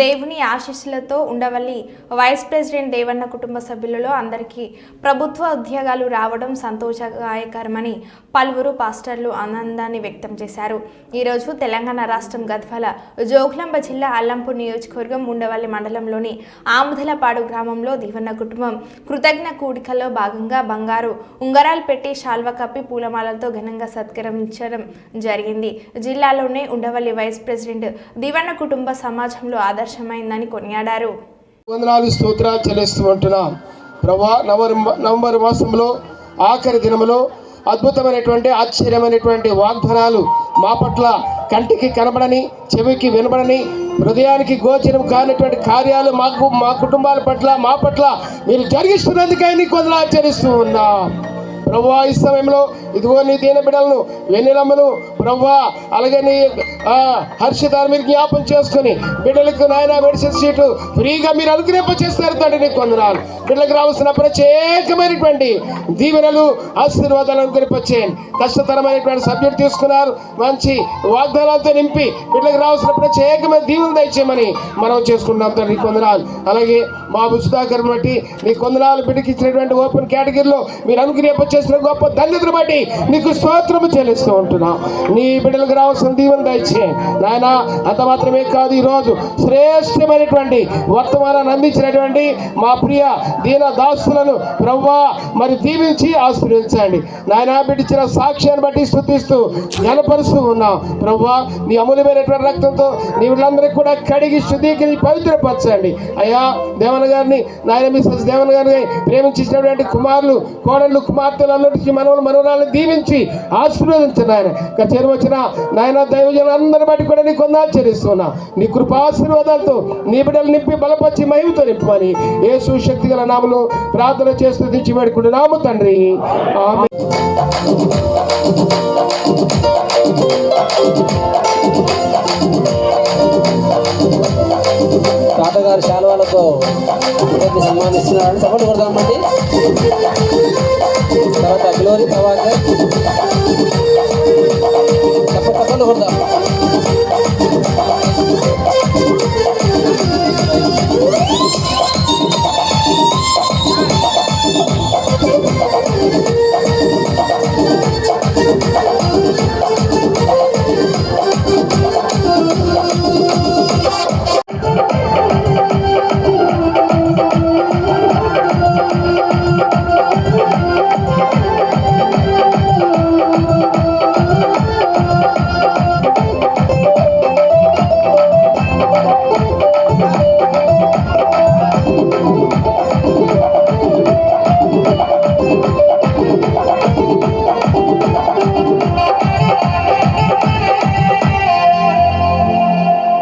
దేవుని ఆశీస్సులతో Undavalli vice president Devanna కుటుంబ సభ్యులలో అందరికీ ప్రభుత్వ ఉద్యోగాలు రావడం సంతోషదాయకరమని పలువురు పాస్టర్లు ఆనందాన్ని వ్యక్తం చేశారు. ఈరోజు తెలంగాణ రాష్ట్రం గద్వాల జోగులాంబ జిల్లా అల్లంపూర్ నియోజకవర్గం ఉండవల్లి మండలంలోని ఆముదలపాడు గ్రామంలో దేవన్న కుటుంబం కృతజ్ఞ కూడికలో భాగంగా బంగారు ఉంగరాలు పెట్టి శాల్వ కప్పి పూలమాలతో ఘనంగా సత్కరించడం జరిగింది. జిల్లాలోనే ఉండవల్లి వైస్ ప్రెసిడెంట్ దేవన్న కుటుంబ సమాజంలో ఆదర్శమైందని కొనియాడారు. వందనాలు స్తోత్రాలు చెల్లిస్తూ ఉంటున్నాం. ప్రభా, నవంబర్ మాసంలో ఆఖరి దినములో అద్భుతమైనటువంటి ఆశ్చర్యమైనటువంటి వాగ్దానాలు మా పట్ల కంటికి కనబడని, చెవికి వినబడని, హృదయానికి గోచరం కానిటువంటి కార్యాలు మా కుటుంబాల పట్ల మా పట్ల మీరు జరిగిస్తున్నందుకై నీకు వందనాలు చెల్లిస్తూ ఉన్నాం. ప్రభువా, ఈ సమయంలో ఇదిగో నీ దీన బిడ్డలను వెన్నెలమ్మను ప్రభువా, అలాగే నీ హర్షితాన్ని మీరు జ్ఞాపం చేసుకుని బిడ్డలకు నాయన మెడిసిన్ సీటు ఫ్రీగా మీరు అనుగ్రహింప చేస్తారు తండ్రి. నీకు వందనాలు. బిడ్డలకు రావాల్సిన ప్రత్యేకమైనటువంటి దీవెనలు ఆశీర్వాదాలు అనుగ్రహింపచేయండి. కష్టతరమైనటువంటి సబ్జెక్ట్ తీసుకున్నారు, మంచి వాగ్దానాలతో నింపి బిడ్డలకు రావాల్సిన ప్రత్యేకమైన దీవెనలు దయచేయమని మనం చేసుకుంటున్నాం తండ్రి. నీకు వందనాలు. అలాగే మా సుధాకర్ బట్టి నీకు వందనాలు. బిడ్డకి ఇచ్చినటువంటి ఓపెన్ కేటగిరీలో మీరు అనుగ్రహింప చేసిన గొప్ప ధన్యతను బట్టి నీకు స్తోత్రము చెల్లిస్తూ ఉంటున్నాం. నీ బిడ్డలకు రావాల్సిన దీవెన దయచేయండి నాయన. అంత మాత్రమే కాదు, ఈరోజు శ్రేష్టమైనటువంటి వర్తమానాన్ని అందించినటువంటి మా ప్రియ దీన దాసులను ప్రభువా మరి దీవించి ఆశీర్వదించండి నాయన. బిడ్డిచ్చిన సాక్ష్యాన్ని బట్టి స్తుతిస్తూ ఘనపరుస్తూ ఉన్నాం ప్రభువా. నీ అమూల్యమైనటువంటి రక్తంతో నీ వీళ్ళందరికీ కూడా కడిగి శుద్ధీకరించి పవిత్రపరచండి అయ్యా. దేవన గారిని నాయన, మీ దేవన గారిని ప్రేమించినటువంటి కుమారులు, కోడళ్ళు, కుమార్తెలు అన్నిటికీ మనవరాలను దీవించి ఆశీర్వదించున్నాయన. చేరు వచ్చిన నాయన దైవజనులందరిని బట్టి కూడా నీకు వందనాలు చెల్లిస్తున్నా. నీ కృపాశీర్వాదాలతో నీ బిడ్డలు నింపి బలపరిచి మహిమతో నింపమని యేసు శక్తి గల నామములో ప్రార్థన చేస్తూ దించి వేడుకుంటున్నాము తండ్రి. ఆమేన్. తాతగారు శాలువాలతో సన్మానిస్తున్నారని సపోర్ట్ కొడదామండి. తర్వాత గ్లోరీ ప్రభాకర్ తప్పకుండా కొడదాం.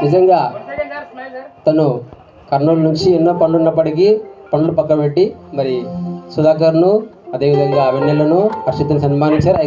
నిజంగా తను కర్నూలు నుంచి ఎన్నో పనులు ఉన్నప్పటికీ పనులు పక్కన పెట్టి మరి సుధాకర్ను, అదేవిధంగా వెన్నెలను, హర్షితను సన్మానించారు.